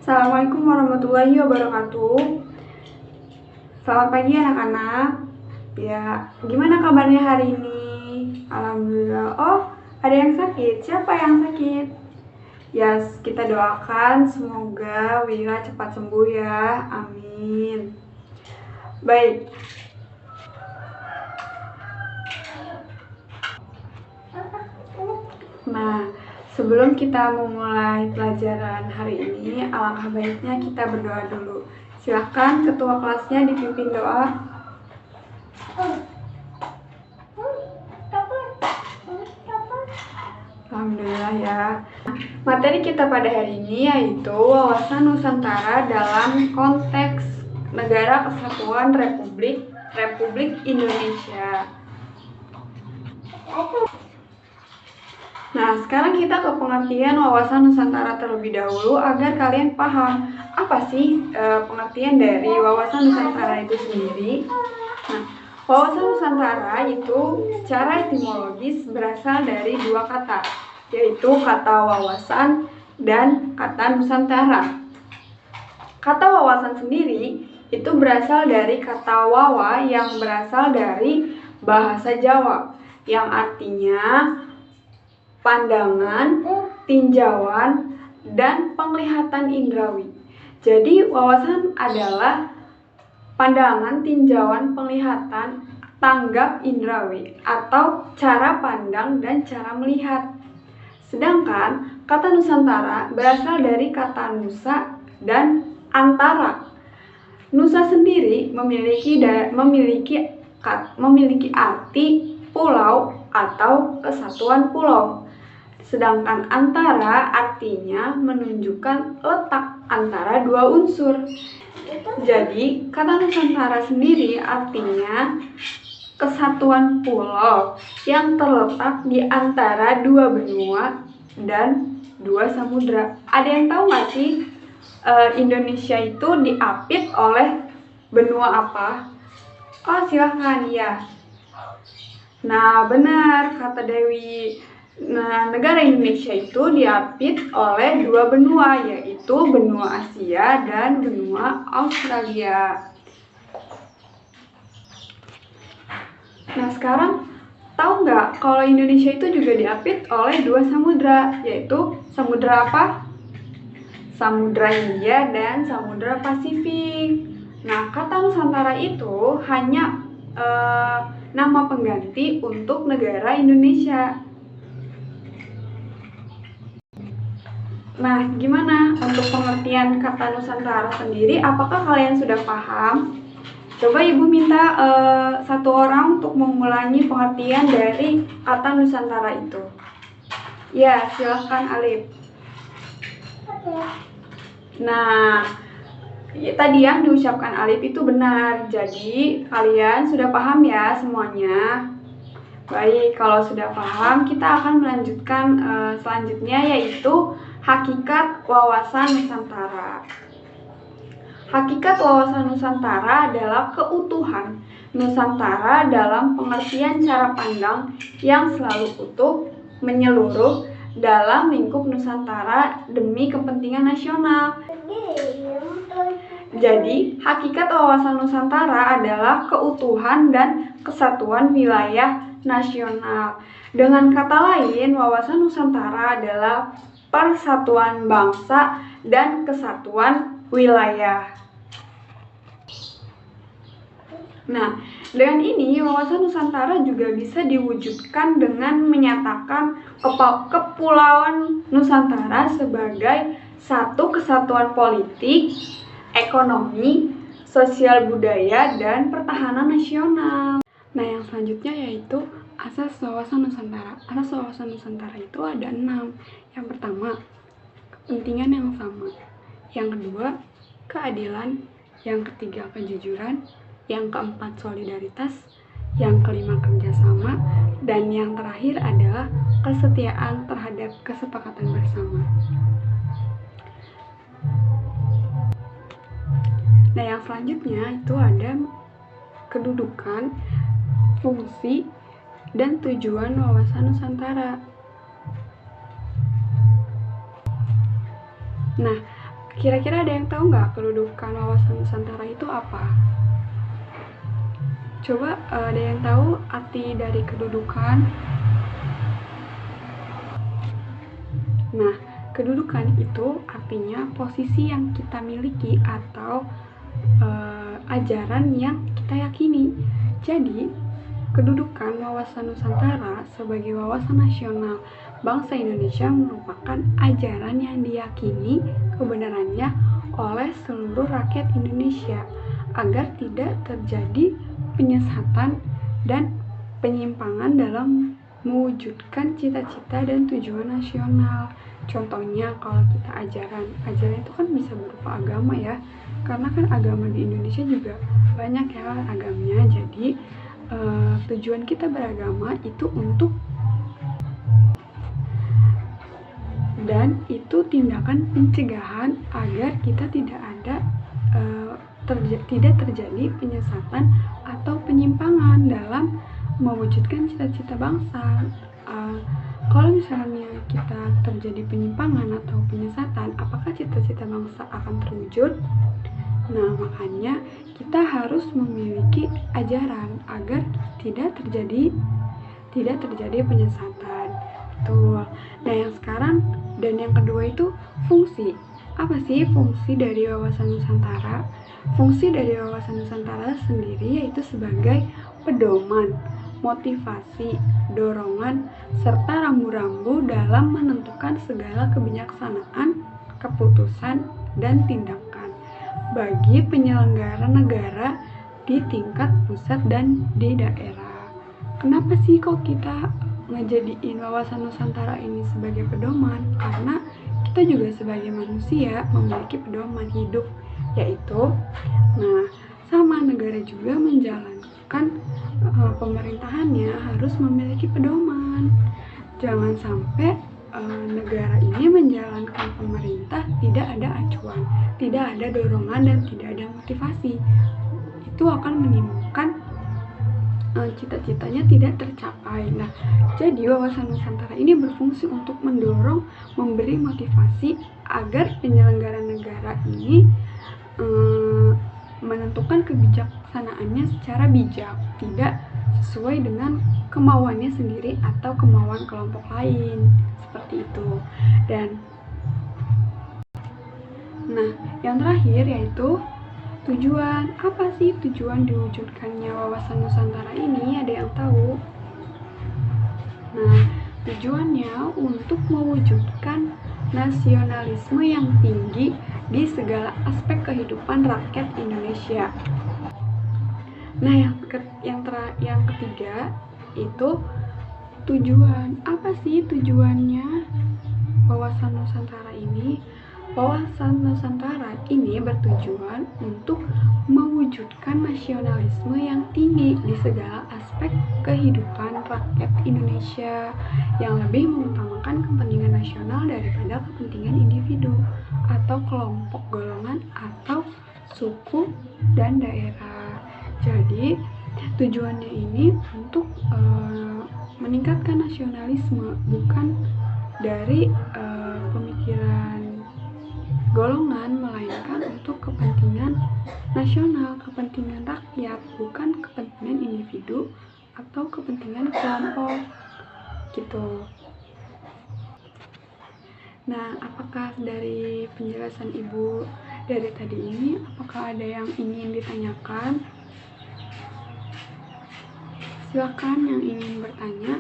Assalamualaikum warahmatullahi wabarakatuh. Selamat pagi anak-anak. Ya, gimana kabarnya hari ini? Alhamdulillah. Oh, ada yang sakit. Siapa yang sakit? Ya, kita doakan semoga Wira cepat sembuh ya. Amin. Baik. Nah, sebelum kita memulai pelajaran hari ini, alangkah baiknya kita berdoa dulu. Silakan ketua kelasnya dipimpin doa. Alhamdulillah ya. Materi kita pada hari ini yaitu wawasan Nusantara dalam konteks Negara Kesatuan Republik Indonesia. Nah, sekarang kita ke pengertian wawasan Nusantara terlebih dahulu agar kalian paham apa sih pengertian dari wawasan Nusantara itu sendiri. Nah, wawasan Nusantara itu secara etimologis berasal dari dua kata, yaitu kata wawasan dan kata Nusantara. Kata wawasan sendiri itu berasal dari kata wawa yang berasal dari bahasa Jawa, yang artinya pandangan, tinjauan, dan penglihatan indrawi. Jadi wawasan adalah pandangan, tinjauan, penglihatan, tanggap indrawi atau cara pandang dan cara melihat. Sedangkan kata Nusantara berasal dari kata nusa dan antara. Nusa sendiri memiliki arti pulau atau kesatuan pulau. Sedangkan antara artinya menunjukkan letak antara dua unsur. Jadi, kata Nusantara sendiri artinya kesatuan pulau yang terletak di antara dua benua dan dua samudra. Ada yang tahu nggak sih Indonesia itu diapit oleh benua apa? Oh, silahkan ya. Nah, benar kata Dewi. Nah, negara Indonesia itu diapit oleh dua benua, yaitu benua Asia dan benua Australia. Nah, sekarang tahu nggak kalau Indonesia itu juga diapit oleh dua samudra, yaitu samudra apa? Samudra Hindia dan Samudra Pasifik. Nah, kata Nusantara itu hanya nama pengganti untuk negara Indonesia. Nah, gimana untuk pengertian kata Nusantara sendiri? Apakah kalian sudah paham? Coba Ibu minta satu orang untuk mengulangi pengertian dari kata Nusantara itu. Ya, silahkan Alif. Nah, tadi yang diucapkan Alif itu benar. Jadi, kalian sudah paham ya semuanya? Baik, kalau sudah paham, kita akan melanjutkan selanjutnya, yaitu hakikat wawasan Nusantara. Hakikat wawasan Nusantara adalah keutuhan Nusantara dalam pengertian cara pandang yang selalu utuh, menyeluruh dalam lingkup Nusantara demi kepentingan nasional. Jadi, hakikat wawasan Nusantara adalah keutuhan dan kesatuan wilayah nasional. Dengan kata lain, wawasan Nusantara adalah persatuan bangsa dan kesatuan wilayah. Nah, dengan ini wawasan Nusantara juga bisa diwujudkan dengan menyatakan Kepulauan Nusantara sebagai satu kesatuan politik, ekonomi, sosial budaya, dan pertahanan nasional. Nah, yang selanjutnya yaitu asas wawasan Nusantara. Asas wawasan Nusantara itu ada 6. Yang pertama, kepentingan yang sama. Yang kedua, keadilan. Yang ketiga, kejujuran. Yang keempat, solidaritas. Yang kelima, kerjasama. Dan yang terakhir adalah kesetiaan terhadap kesepakatan bersama. Nah, yang selanjutnya itu ada kedudukan, fungsi, dan tujuan wawasan Nusantara. Nah, Kira-kira ada yang tahu nggak kedudukan wawasan Nusantara itu apa? Coba ada yang tahu arti dari kedudukan? Nah, kedudukan itu artinya posisi yang kita miliki atau ajaran yang kita yakini. Jadi, kedudukan wawasan Nusantara sebagai wawasan nasional bangsa Indonesia merupakan ajaran yang diyakini kebenarannya oleh seluruh rakyat Indonesia agar tidak terjadi penyesatan dan penyimpangan dalam mewujudkan cita-cita dan tujuan nasional. Contohnya kalau kita ajaran itu kan bisa berupa agama ya, karena kan agama di Indonesia juga banyak ya agamanya. Jadi tujuan kita beragama itu untuk, dan itu tindakan pencegahan agar kita tidak ada tidak terjadi penyesatan atau penyimpangan dalam mewujudkan cita-cita bangsa. Kalau misalnya kita terjadi penyimpangan atau penyesatan, apakah cita-cita bangsa akan terwujud? Nah, makanya kita harus memiliki ajaran agar tidak terjadi penyesatan. Betul. Nah, yang sekarang dan yang kedua itu fungsi. Apa sih fungsi dari wawasan Nusantara? Fungsi dari wawasan Nusantara sendiri yaitu sebagai pedoman, motivasi, dorongan, serta rambu-rambu dalam menentukan segala kebijaksanaan, keputusan, dan tindakan bagi penyelenggara negara di tingkat pusat dan di daerah. Kenapa sih kok kita ngejadiin wawasan Nusantara ini sebagai pedoman? Karena kita juga sebagai manusia memiliki pedoman hidup, yaitu sama negara juga menjalankan pemerintahannya harus memiliki pedoman. Jangan sampai negara ini menjalankan pemerintah tidak ada acuan, tidak ada dorongan, dan tidak ada motivasi. Itu akan menimbulkan cita-citanya tidak tercapai. Nah, jadi wawasan Nusantara ini berfungsi untuk mendorong, memberi motivasi agar penyelenggara negara ini menentukan kebijaksanaannya secara bijak, tidak sesuai dengan kemauannya sendiri atau kemauan kelompok lain, seperti itu. Dan yang terakhir yaitu tujuan. Apa sih tujuan diwujudkannya wawasan Nusantara ini? Ada yang tahu? Tujuannya untuk mewujudkan nasionalisme yang tinggi di segala aspek kehidupan rakyat Indonesia. Yang ketiga itu tujuan. Apa sih tujuannya wawasan Nusantara ini? Wawasan Nusantara ini bertujuan untuk mewujudkan nasionalisme yang tinggi di segala aspek kehidupan rakyat Indonesia yang lebih mengutamakan kepentingan nasional daripada kepentingan individu atau kelompok, golongan, atau suku dan daerah. Jadi tujuannya ini untuk meningkatkan nasionalisme, bukan dari pemikiran golongan, melainkan untuk kepentingan nasional, kepentingan rakyat, bukan kepentingan individu atau kepentingan kelompok gitu. Nah, apakah dari penjelasan Ibu dari tadi ini, apakah ada yang ingin ditanyakan? Silakan yang ingin bertanya,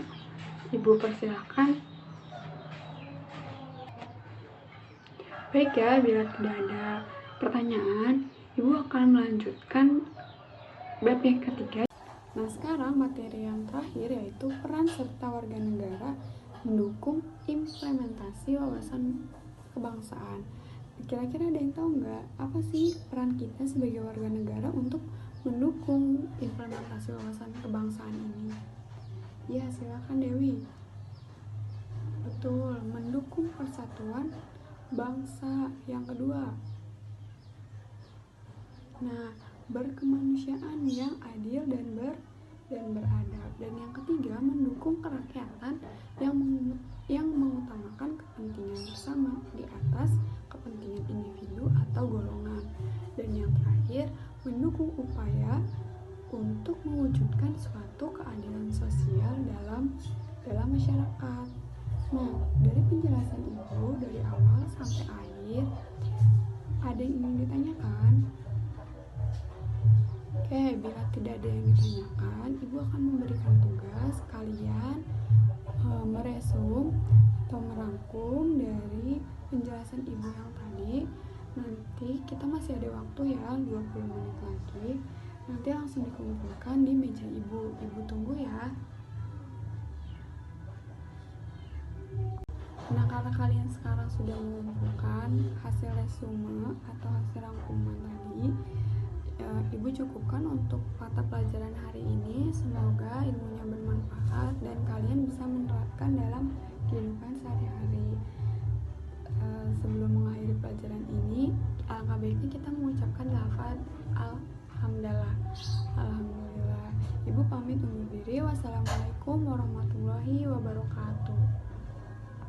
Ibu persilakan. Baik ya, bila tidak ada pertanyaan, Ibu akan melanjutkan bab yang ketiga. Nah, sekarang materi yang terakhir yaitu peran serta warga negara mendukung implementasi wawasan kebangsaan. Kira-kira ada yang tahu nggak apa sih peran kita sebagai warga negara untuk mendukung implementasi wawasan kebangsaan ini? Ya, silakan Dewi. Betul, mendukung persatuan bangsa. Yang kedua, berkemanusiaan yang adil dan beradab. Dan yang ketiga, mendukung kerakyatan yang mengutamakan kepentingan bersama di atas kepentingan individu atau golongan. Dan yang terakhir, mendukung upaya untuk mewujudkan suatu keadilan sosial dalam masyarakat. Nah, dari penjelasan Ibu dari awal sampai akhir, ada yang ingin ditanyakan? Oke, bila tidak ada yang ditanyakan, Ibu akan memberikan tugas kalian meresum atau merangkum dari penjelasan Ibu yang tadi. Nanti kita masih ada waktu ya, 20 menit lagi. Nanti langsung dikumpulkan di meja Ibu. Ibu tunggu ya. Nah, karena kalian sekarang sudah mengumpulkan hasil resume atau hasil rangkuman tadi, Ibu cukupkan untuk mata pelajaran hari ini. Semoga ilmunya bermanfaat dan kalian bisa menerapkan dalam kehidupan sehari-hari. Sebelum mengakhiri pelajaran ini, alangkah baiknya kita mengucapkan lafaz alhamdulillah. Alhamdulillah. Ibu pamit undur diri. Wassalamualaikum warahmatullahi wabarakatuh.